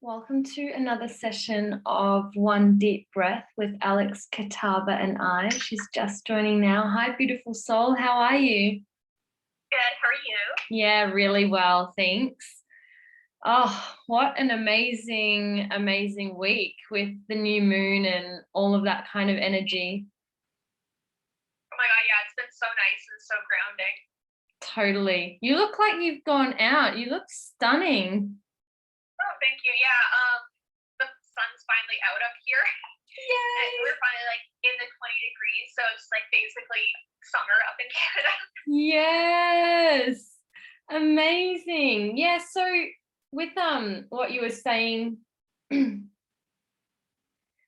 Welcome to another session of One Deep Breath with Alex, Kotarba and I. She's just joining now. Hi, beautiful soul. How are you? Good. How are you? Yeah, really well, thanks. Oh, what an amazing, amazing week with the new moon and all of that kind of energy. Oh my God, yeah, it's been so nice and so grounding. Totally. You look like you've gone out. You look stunning. Oh, thank you. Yeah, the sun's finally out up here. And Yay! we're finally like in the 20 degrees, so it's like basically summer up in Canada. Yes. Amazing. Yeah, so with what you were saying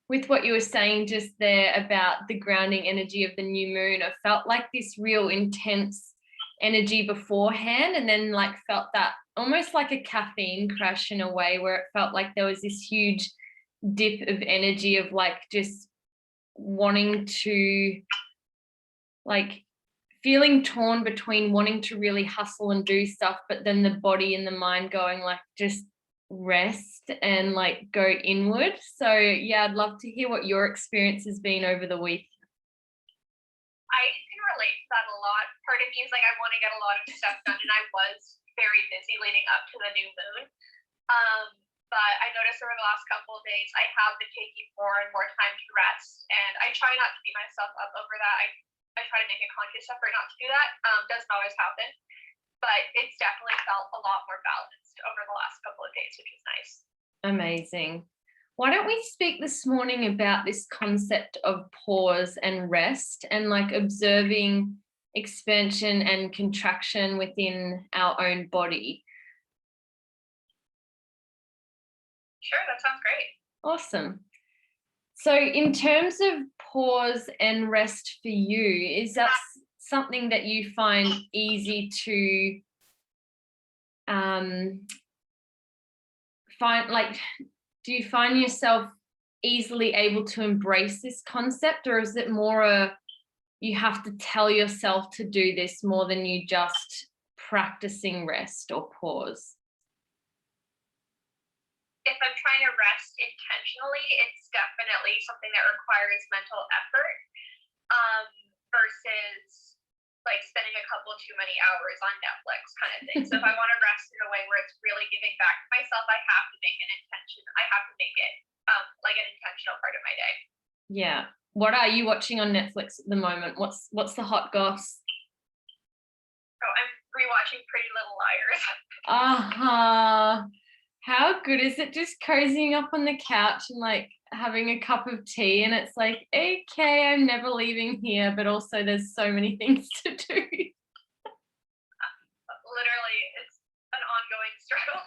with what you were saying just there about the grounding energy of the new moon, I felt like this real intense energy beforehand, and then like felt that almost like a caffeine crash in a way, where it felt like there was this huge dip of energy of like just wanting to, like, feeling torn between wanting to really hustle and do stuff, but then the body and the mind going like just rest and like go inward. So yeah, I'd love to hear what your experience has been over the week. I can relate to that a lot. Part of me is like, I want to get a lot of stuff done, and I was very busy leading up to the new moon. But I noticed over the last couple of days, I have been taking more and more time to rest, and I try not to beat myself up over that. I try to make a conscious effort not to do that. Doesn't always happen, but it's definitely felt a lot more balanced over the last couple of days, which is nice. Amazing. Why don't we speak this morning about this concept of pause and rest and like observing expansion and contraction within our own body? Sure, that sounds great. Awesome. So in terms of pause and rest for you, is that something that you find easy to find, like, do you find yourself easily able to embrace this concept, or is it more you have to tell yourself to do this more than you just practicing rest or pause? If I'm trying to rest intentionally, it's definitely something that requires mental effort, versus like spending a couple too many hours on Netflix kind of thing. So if I want to rest in a way where it's really giving back to myself, I have to make an intention. I have to make it like an intentional part of my day. Yeah. What are you watching on Netflix at the moment? What's the hot goss? So I'm rewatching Pretty Little Liars. How good is it just cozying up on the couch and like having a cup of tea, and it's like, okay, I'm never leaving here, but also there's so many things to do. Literally, it's an ongoing struggle.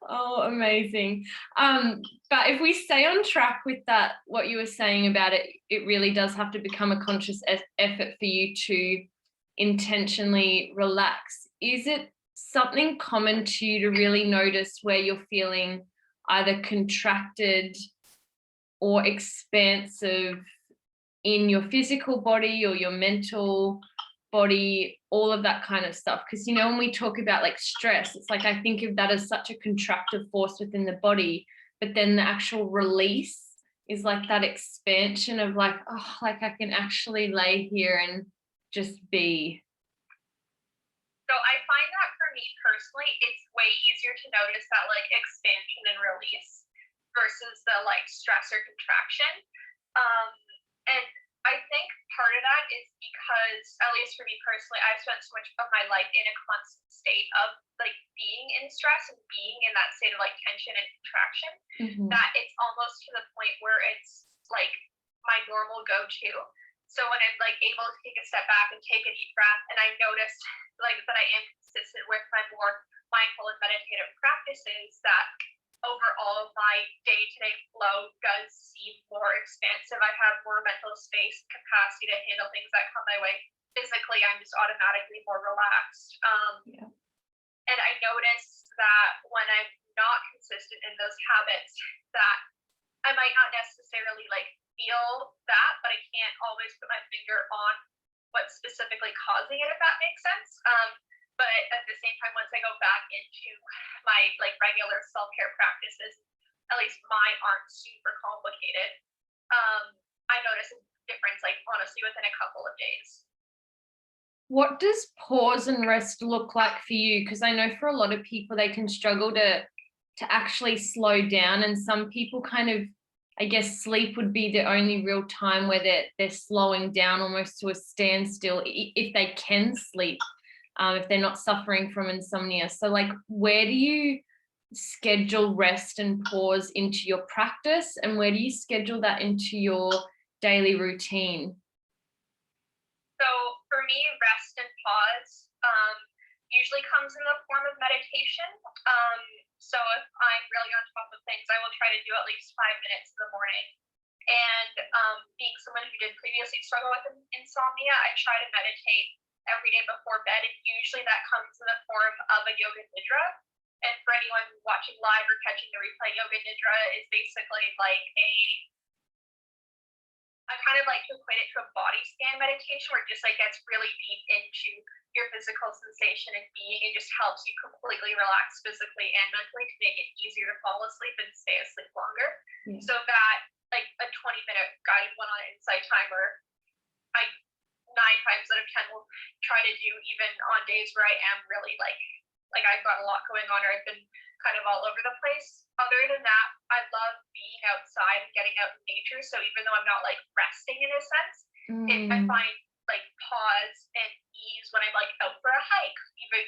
Oh, amazing. But if we stay on track with that, what you were saying about it, it really does have to become a conscious effort for you to intentionally relax. Is it something common to you to really notice where you're feeling either contracted or expansive in your physical body or your mental body, all of that kind of stuff? Because, you know, when we talk about like stress, it's like I think of that as such a contractive force within the body, but then the actual release is like that expansion of like, oh, like I can actually lay here and just be. So I find that for me personally, it's way easier to notice that like expansion and release versus the like stress or contraction. And I think part of that is because, at least for me personally, I've spent so much of my life in a constant state of like being in stress and being in that state of like tension and contraction, that it's almost to the point where it's like my normal go-to. So when I'm like able to take a step back and take a deep breath, and I noticed like that I am consistent with my more mindful and meditative practices, that overall my day-to-day flow does seem more expansive. I have more mental space, capacity to handle things that come my way. Physically, I'm just automatically more relaxed. And I notice that when I'm not consistent in those habits, that I might not necessarily like feel that, but I can't always put my finger on what's specifically causing it, if that makes sense. but at the same time, once I go back into my like regular self-care practices, at least mine aren't super complicated. I notice a difference, like honestly, within a couple of days. What does pause and rest look like for you? Because I know for a lot of people, they can struggle to actually slow down, and some people kind of, I guess, sleep would be the only real time where they're slowing down almost to a standstill if they can sleep, if they're not suffering from insomnia. So, like, where do you schedule rest and pause into your practice, and where do you schedule that into your daily routine? So for me, rest and pause usually comes in the form of meditation. So if I'm really on top of things, I will try to do at least 5 minutes in the morning. And being someone who did previously struggle with insomnia, I try to meditate every day before bed, and usually that comes in the form of a Yoga Nidra. And for anyone watching live or catching the replay, Yoga Nidra is basically like I kind of like to equate it to a body scan meditation where it just like gets really deep into your physical sensation and being and just helps you completely relax physically and mentally to make it easier to fall asleep and stay asleep longer. Yeah. So that like a 20-minute guided one on insight timer, I 9 times out of 10 will try to do even on days where I am really like I've got a lot going on or I've been kind of all over the place. Other than that, I love being outside and getting out in nature. So even though I'm not like resting in a sense, I find like pause and ease when I'm like out for a hike,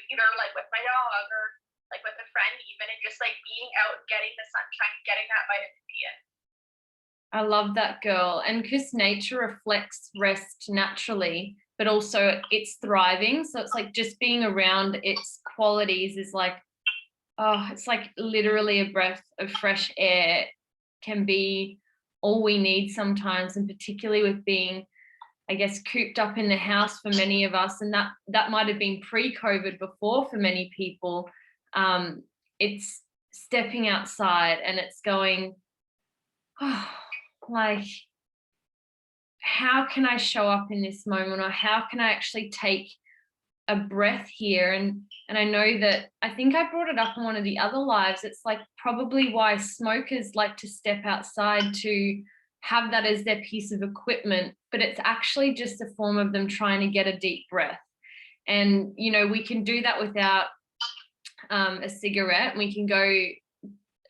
either like with my dog or like with a friend even, and just like being out, getting the sunshine, getting that vitamin D in. I love that, girl. And because nature reflects rest naturally, but also it's thriving. So it's like just being around its qualities is like, oh, it's like literally a breath of fresh air can be all we need sometimes. And particularly with being, I guess, cooped up in the house for many of us. And that might have been pre-COVID before for many people. It's stepping outside and it's going, oh, like, how can I show up in this moment, or how can I actually take a breath here? And I know that I think I brought it up on one of the other lives. It's like probably why smokers like to step outside to have that as their piece of equipment, but it's actually just a form of them trying to get a deep breath. And you know, we can do that without a cigarette. We can go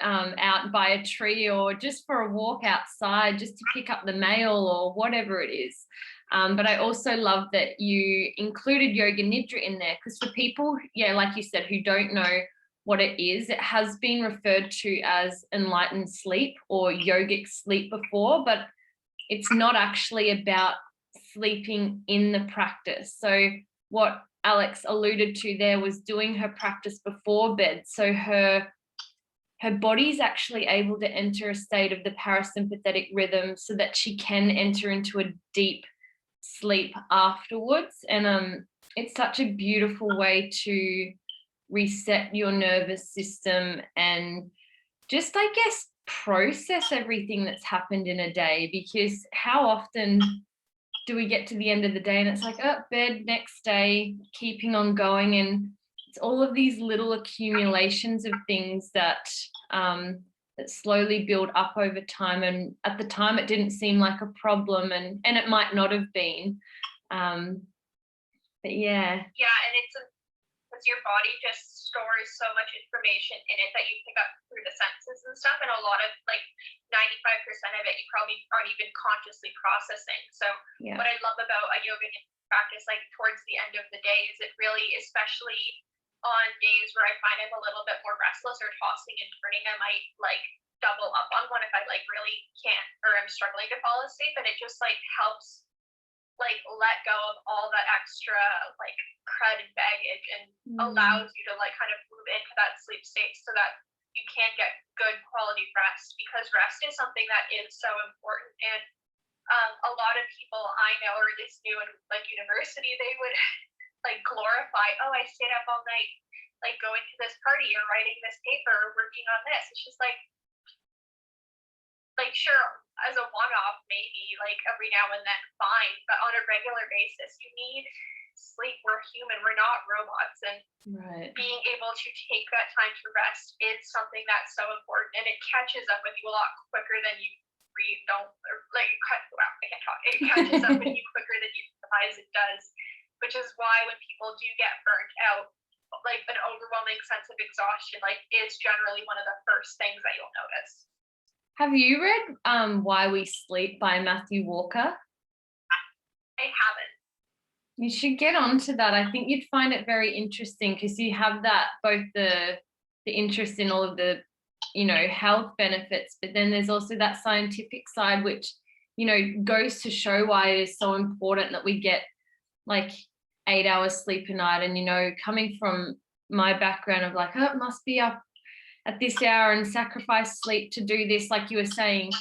out by a tree or just for a walk outside just to pick up the mail or whatever it is. But I also love that you included Yoga Nidra in there, because for people, yeah, like you said, who don't know what it is, it has been referred to as enlightened sleep or yogic sleep before, but it's not actually about sleeping in the practice. So what Alex alluded to there was doing her practice before bed. So her body's actually able to enter a state of the parasympathetic rhythm so that she can enter into a deep sleep afterwards. And it's such a beautiful way to reset your nervous system and just, I guess, process everything that's happened in a day. Because how often do we get to the end of the day and it's like, oh, bed, next day, keeping on going, and it's all of these little accumulations of things that that slowly build up over time. And at the time, it didn't seem like a problem, and it might not have been. But yeah. Yeah, and it's because your body just stores so much information in it that you pick up through the senses and stuff, and a lot of like 95% of it you probably aren't even consciously processing. So yeah. What I love about a yoga practice, like towards the end of the day, is it really, especially on days where I find I'm a little bit more restless or tossing and turning, I might like double up on one if I like really can't or I'm struggling to fall asleep, and it just like helps like let go of all that extra like crud and baggage and allows you to like kind of move into that sleep state so that you can get good quality rest, because rest is something that is so important. And a lot of people I know, or at least knew in like university, they would like glorify, oh, I stayed up all night like going to this party or writing this paper or working on this. It's just like sure, as a one-off maybe like every now and then, fine, but on a regular basis you need sleep. We're human, we're not robots. And Right. being able to take that time to rest is something that's so important, and it catches up with you a lot quicker than you wow, I can't talk. It catches up with you quicker than you realize it does, which is why when people do get burnt out, like an overwhelming sense of exhaustion, like is generally one of the first things that you'll notice. Have you read Why We Sleep by Matthew Walker? I haven't. You should get onto that. I think you'd find it very interesting because you have that both the interest in all of the, health benefits, but then there's also that scientific side, which, goes to show why it is so important that we get like 8 hours sleep a night. And, coming from my background of like, oh, it must be up at this hour and sacrifice sleep to do this, like you were saying,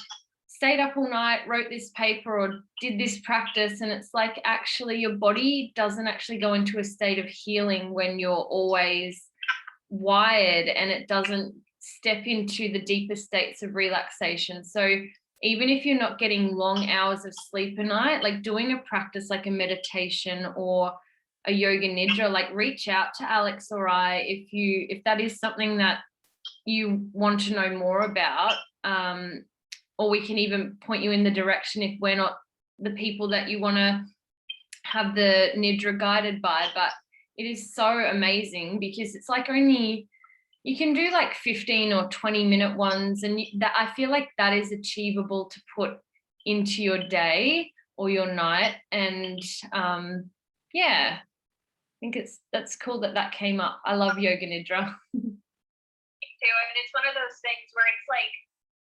stayed up all night, wrote this paper or did this practice. And it's like, actually, your body doesn't actually go into a state of healing when you're always wired, and it doesn't step into the deeper states of relaxation. So even if you're not getting long hours of sleep a night, like doing a practice like a meditation or a yoga nidra, like reach out to Alex or I if that is something that you want to know more about, or we can even point you in the direction if we're not the people that you want to have the nidra guided by. But it is so amazing because it's like only you can do like 15 or 20-minute ones, and that I feel like that is achievable to put into your day or your night. And yeah, I think that's cool that came up. I love yoga nidra. Too. And it's one of those things where it's like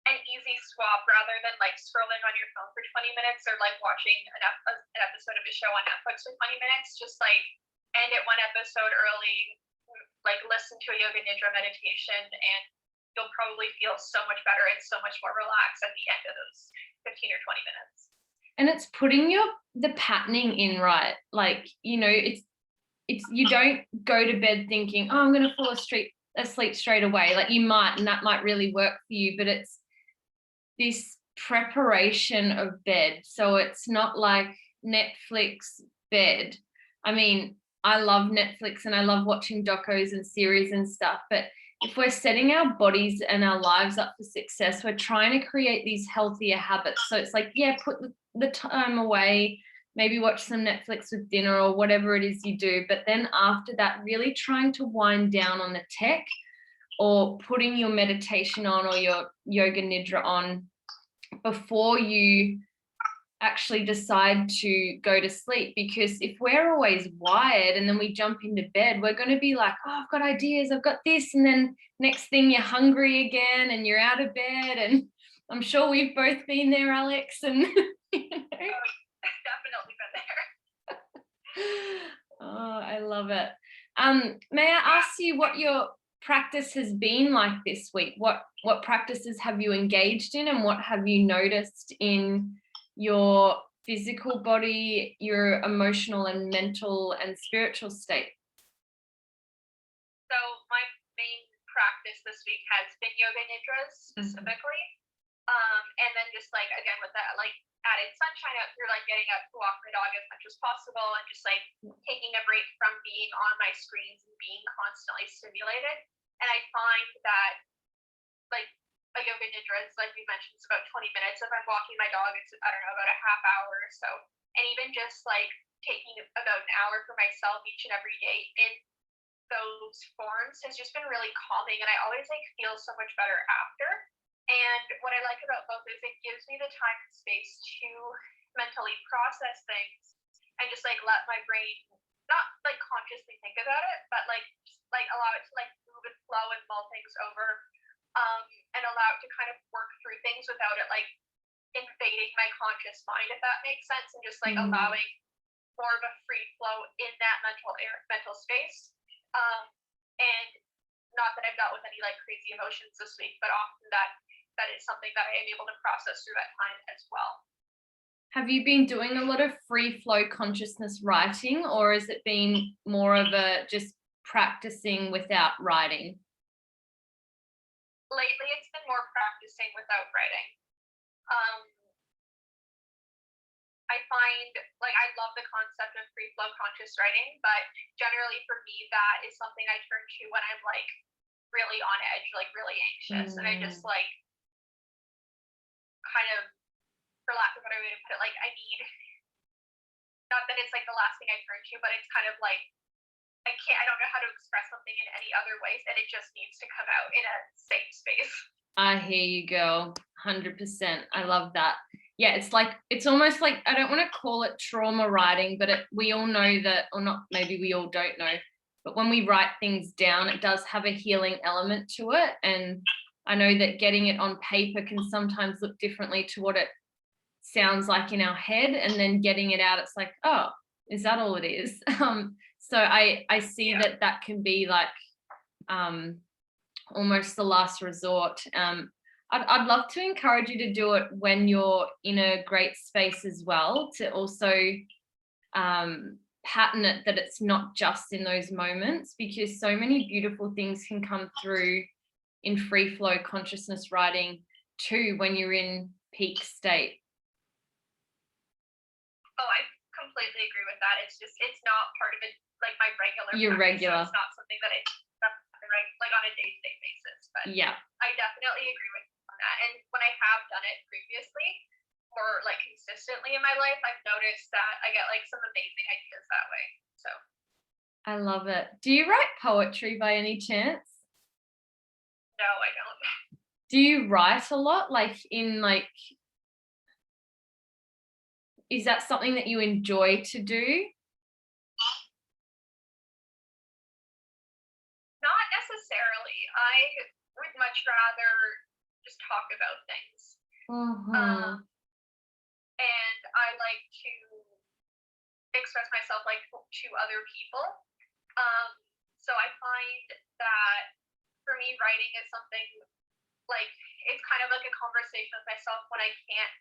an easy swap rather than like scrolling on your phone for 20 minutes or like watching an episode of a show on Netflix for 20 minutes. Just like end at one episode early, like listen to a yoga nidra meditation, and you'll probably feel so much better and so much more relaxed at the end of those 15 or 20 minutes. And it's putting the patterning in right. Like, it's you don't go to bed thinking, oh, I'm going to fall asleep straight away. Like you might, and that might really work for you, but it's this preparation of bed. So it's not like Netflix bed. I mean, I love Netflix and I love watching docos and series and stuff, but if we're setting our bodies and our lives up for success, we're trying to create these healthier habits. So it's like, yeah, put the time away, maybe watch some Netflix with dinner or whatever it is you do. But then after that, really trying to wind down on the tech or putting your meditation on or your yoga nidra on before you actually decide to go to sleep. Because if we're always wired and then we jump into bed, we're going to be like, oh, I've got ideas, I've got this. And then next thing you're hungry again and you're out of bed. And I'm sure we've both been there, Alex. And Definitely been there. Oh, I love it. May I ask you what your practice has been like this week? What practices have you engaged in, and what have you noticed in your physical body, your emotional and mental and spiritual state? So my main practice this week has been yoga nidras specifically. And then just like, again, with that, like added sunshine out here, like getting up to walk my dog as much as possible and just like taking a break from being on my screens and being constantly stimulated. And I find that like a yoga nidra is, like we mentioned, it's about 20 minutes. If I'm walking my dog, it's, I don't know, about a half hour or so. And even just like taking about an hour for myself each and every day in those forms has just been really calming. And I always like feel so much better after. And what I like about both is it gives me the time and space to mentally process things and just like let my brain not like consciously think about it, but like just like allow it to like move and flow and mull things over, and allow it to kind of work through things without it like invading my conscious mind, if that makes sense, and just like allowing more of a free flow in that mental space. And not that I've dealt with any like crazy emotions this week, but often that is something that I am able to process through that time as well. Have you been doing a lot of free flow consciousness writing, or has it been more of a just practicing without writing? Lately, it's been more practicing without writing. I find, like, I love the concept of free flow conscious writing, but generally for me, that is something I turn to when I'm like really on edge, like really anxious. And I just like kind of, for lack of a better way to put it, like I need, not that it's like the last thing I turn to, but it's kind of like I don't know how to express something in any other ways, and it just needs to come out in a safe space. I hear you, girl. 100%. I love that. Yeah, it's like, it's almost like, I don't want to call it trauma writing, but we all know that, or not, maybe we all don't know, but when we write things down, it does have a healing element to it. And I know that getting it on paper can sometimes look differently to what it sounds like in our head, and then getting it out, it's like, oh, is that all it is? So I see that can be like almost the last resort. I'd love to encourage you to do it when you're in a great space as well, to also pattern it that it's not just in those moments, because so many beautiful things can come through in free flow consciousness writing too when you're in peak state. Oh, I completely agree with that. It's just, it's not part of it, like my regular Your practice, regular. so it's not something that I like on a day-to-day basis. But Yeah, I definitely agree with you on that. And when I have done it previously, or like consistently in my life, I've noticed that I get like some amazing ideas that way. So I love it. Do you write poetry by any chance? no, I don't. Do you write a lot? Like is that something that you enjoy to do? Not necessarily. I would much rather just talk about things. And I like to express myself like to other people. So I find that for me, writing is something like, it's kind of like a conversation with myself when I can't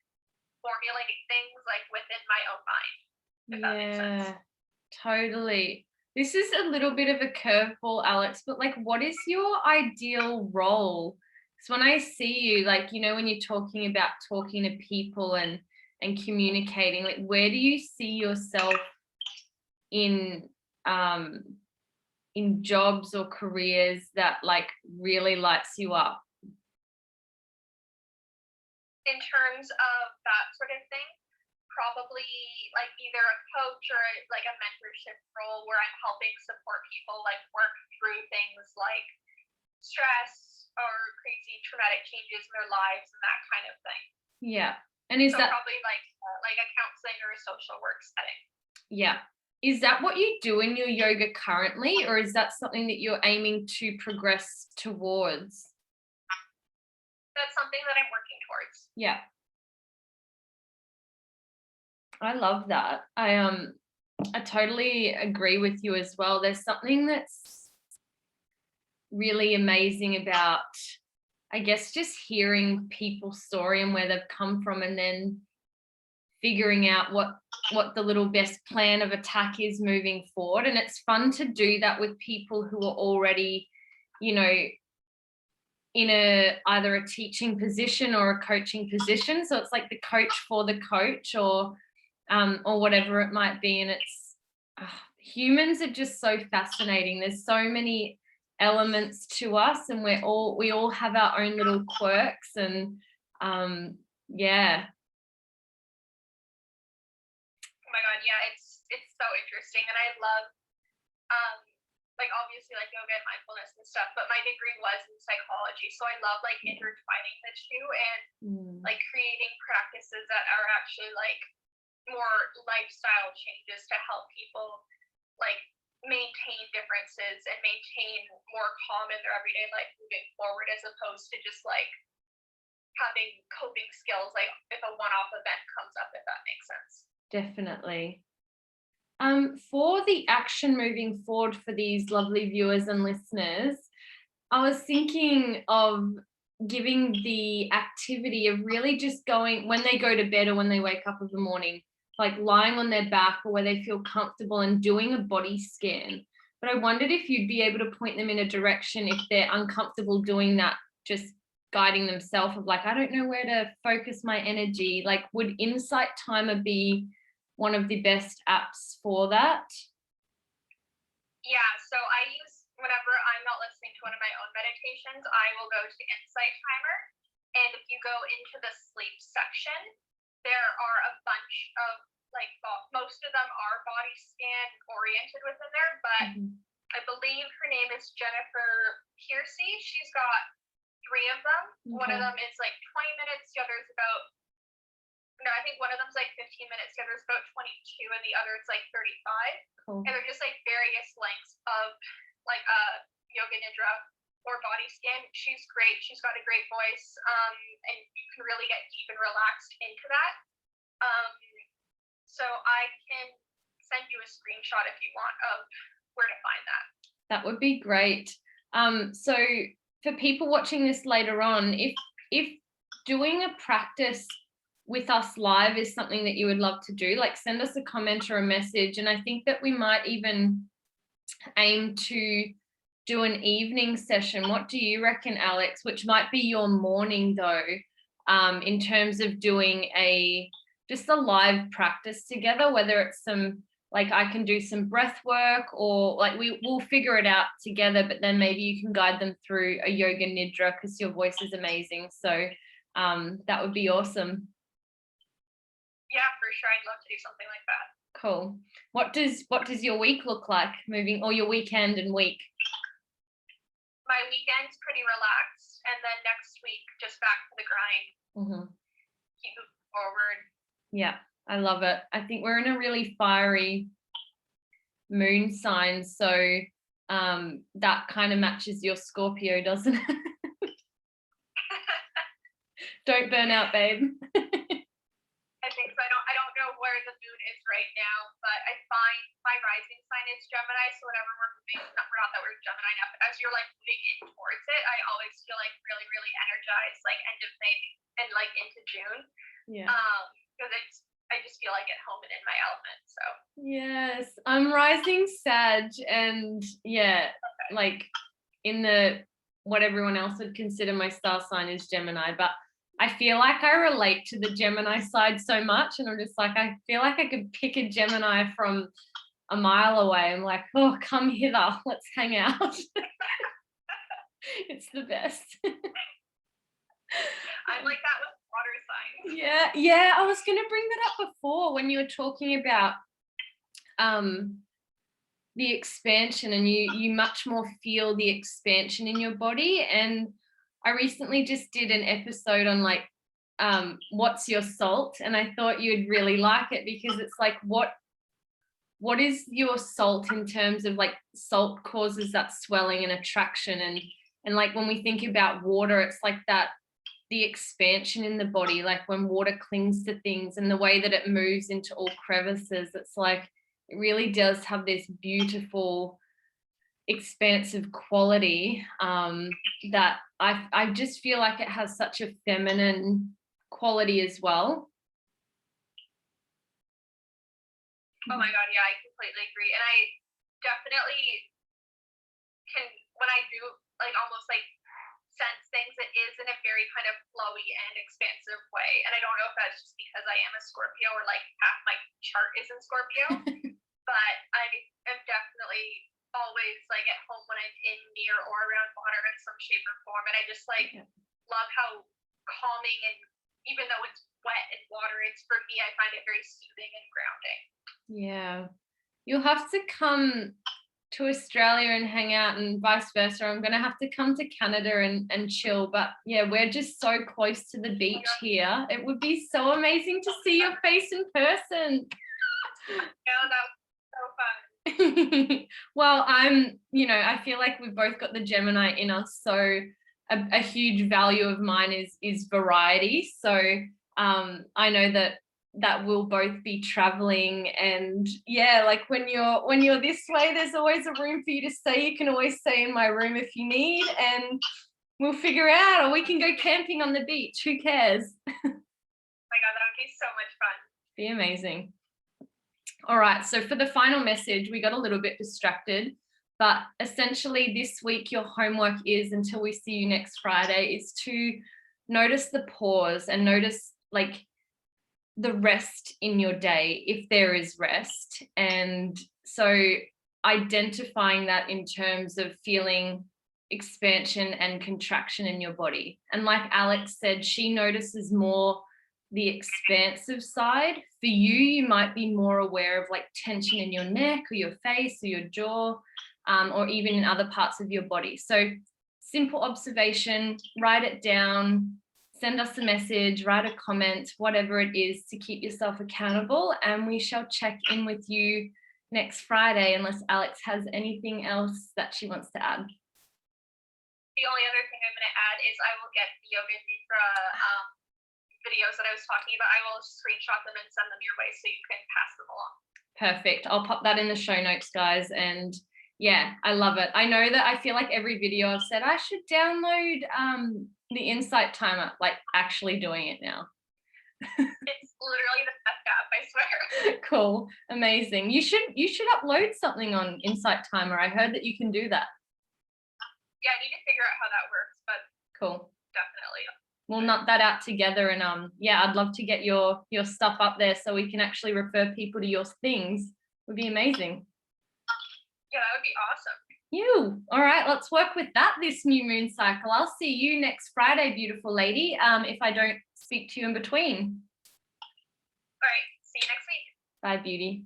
formulate things like within my own mind, if that makes sense. Totally. This is a little bit of a curveball, Alex, but like, what is your ideal role? Because when I see you, like, you know, when you're talking about talking to people and communicating, like, where do you see yourself in jobs or careers that like really lights you up? In terms of that sort of thing, probably like either a coach or like a mentorship role where I'm helping support people like work through things like stress or crazy traumatic changes in their lives and that kind of thing. Yeah. And is so that probably like a counseling or a social work setting? Yeah. Is that what you do in your yoga currently, or is that something that you're aiming to progress towards? That's something that I'm working towards. Yeah. I love that. I totally agree with you as well. There's something that's really amazing about, I guess, just hearing people's story and where they've come from, and then figuring out what the little best plan of attack is moving forward. And it's fun to do that with people who are already, you know, in either a teaching position or a coaching position. So it's like the coach for the coach, or whatever it might be. And it's humans are just so fascinating. There's so many elements to us, and we all have our own little quirks, and yeah. Oh my god, yeah, it's so interesting. And I love like obviously like yoga and mindfulness and stuff, but my degree was in psychology, so I love like intertwining the two and like creating practices that are actually like more lifestyle changes to help people like maintain differences and maintain more calm in their everyday life moving forward, as opposed to just like having coping skills like if a one-off event comes up, if that makes sense. Definitely. For the action moving forward for these lovely viewers and listeners, I was thinking of giving the activity of really just going when they go to bed or when they wake up in the morning, like lying on their back or where they feel comfortable and doing a body scan. But I wondered if you'd be able to point them in a direction if they're uncomfortable doing that, just guiding themselves of like, I don't know where to focus my energy. Like, would insight timer be one of the best apps for that? Yeah, so I use, whenever I'm not listening to one of my own meditations, I will go to Insight Timer. And if you go into the sleep section, there are a bunch of, like, most of them are body scan oriented within there, but I believe her name is Jennifer Piercy. She's got 3 of them. One of them is like 20 minutes, the other is about, no, I think one of them's like 15 minutes, the other is about 22, and the other is like 35. Cool. And they're just like various lengths of like Yoga Nidra or body scan. She's great. She's got a great voice, and you can really get deep and relaxed into that. So I can send you a screenshot if you want of where to find that. That would be great. So for people watching this later on, if doing a practice with us live is something that you would love to do, like send us a comment or a message. And I think that we might even aim to do an evening session. What do you reckon, Alex? Which might be your morning though, in terms of doing just a live practice together, whether it's some, like I can do some breath work, or like we'll figure it out together, but then maybe you can guide them through a Yoga Nidra because your voice is amazing. So that would be awesome. Yeah, for sure. I'd love to do something like that. Cool. What does your week look like moving, or your weekend and week? My weekend's pretty relaxed, and then next week just back to the grind. Keep it forward. Yeah, I love it. I think we're in a really fiery moon sign, so that kind of matches your Scorpio, doesn't it? Don't burn out, babe. I think so. I don't know where the moon is right now, but I find my rising sign is Gemini, so whenever we're moving, not that we're Gemini now, but as you're like moving in towards it, I always feel like really, really energized, like end of May and like into June. Yeah. Because I just feel like at home and in my element. So yes, I'm rising Sag, and yeah, like in the what everyone else would consider my star sign is Gemini, but I feel like I relate to the Gemini side so much, and I'm just like, I feel like I could pick a Gemini from a mile away. I'm like, oh, come hither, let's hang out. It's the best. I'm like that with water signs. Yeah, I was going to bring that up before when you were talking about the expansion, and you much more feel the expansion in your body. And I recently just did an episode on like what's your salt, and I thought you'd really like it, because it's like what is your salt in terms of like salt causes that swelling and attraction, and like when we think about water, it's like that, the expansion in the body, like when water clings to things and the way that it moves into all crevices, it's like it really does have this beautiful expansive quality that I just feel like it has such a feminine quality as well. Oh my God, yeah, I completely agree. And I definitely can, when I do like almost like sense things, it is in a very kind of flowy and expansive way. And I don't know if that's just because I am a Scorpio, or like half my chart is in Scorpio, but I am definitely always like at home when I'm in, near, or around water in some shape or form. And I just like love how calming, and even though it's wet and water, it's, for me, I find it very soothing and grounding. Yeah, you'll have to come to Australia and hang out, and vice versa. I'm gonna have to come to Canada and chill, but yeah, we're just so close to the beach here. It would be so amazing to see your face in person. Yeah, that was so fun. Well, I feel like we've both got the Gemini in us, so a huge value of mine is variety. So I know that we'll both be traveling, and yeah, like when you're this way, there's always a room for you to stay. You can always stay in my room if you need, and we'll figure out, or we can go camping on the beach. Who cares? Oh my God, that would be so much fun. Be amazing. All right, so for the final message, we got a little bit distracted, but essentially this week your homework is, until we see you next Friday, is to notice the pause and notice like the rest in your day, if there is rest. And so identifying that in terms of feeling expansion and contraction in your body. And like Alex said, she notices more the expansive side. For you, you might be more aware of like tension in your neck or your face or your jaw, or even in other parts of your body. So simple observation, write it down, send us a message, write a comment, whatever it is to keep yourself accountable. And we shall check in with you next Friday, unless Alex has anything else that she wants to add. The only other thing I'm going to add is I will get the Yoga Nidra videos that I was talking about. I will screenshot them and send them your way so you can pass them along. Perfect. I'll pop that in the show notes, guys. And yeah, I love it. I know that I feel like every video I've said I should download the Insight Timer, like actually doing it now. It's literally the best app, I swear. Cool. Amazing. You should upload something on Insight Timer. I heard that you can do that. Yeah, I need to figure out how that works, but cool. Definitely. We'll knock that out together. And yeah, I'd love to get your stuff up there so we can actually refer people to your things. Would be amazing. Yeah, that would be awesome. All right, let's work with that this new moon cycle. I'll see you next Friday, beautiful lady, if I don't speak to you in between. All right, see you next week. Bye, beauty.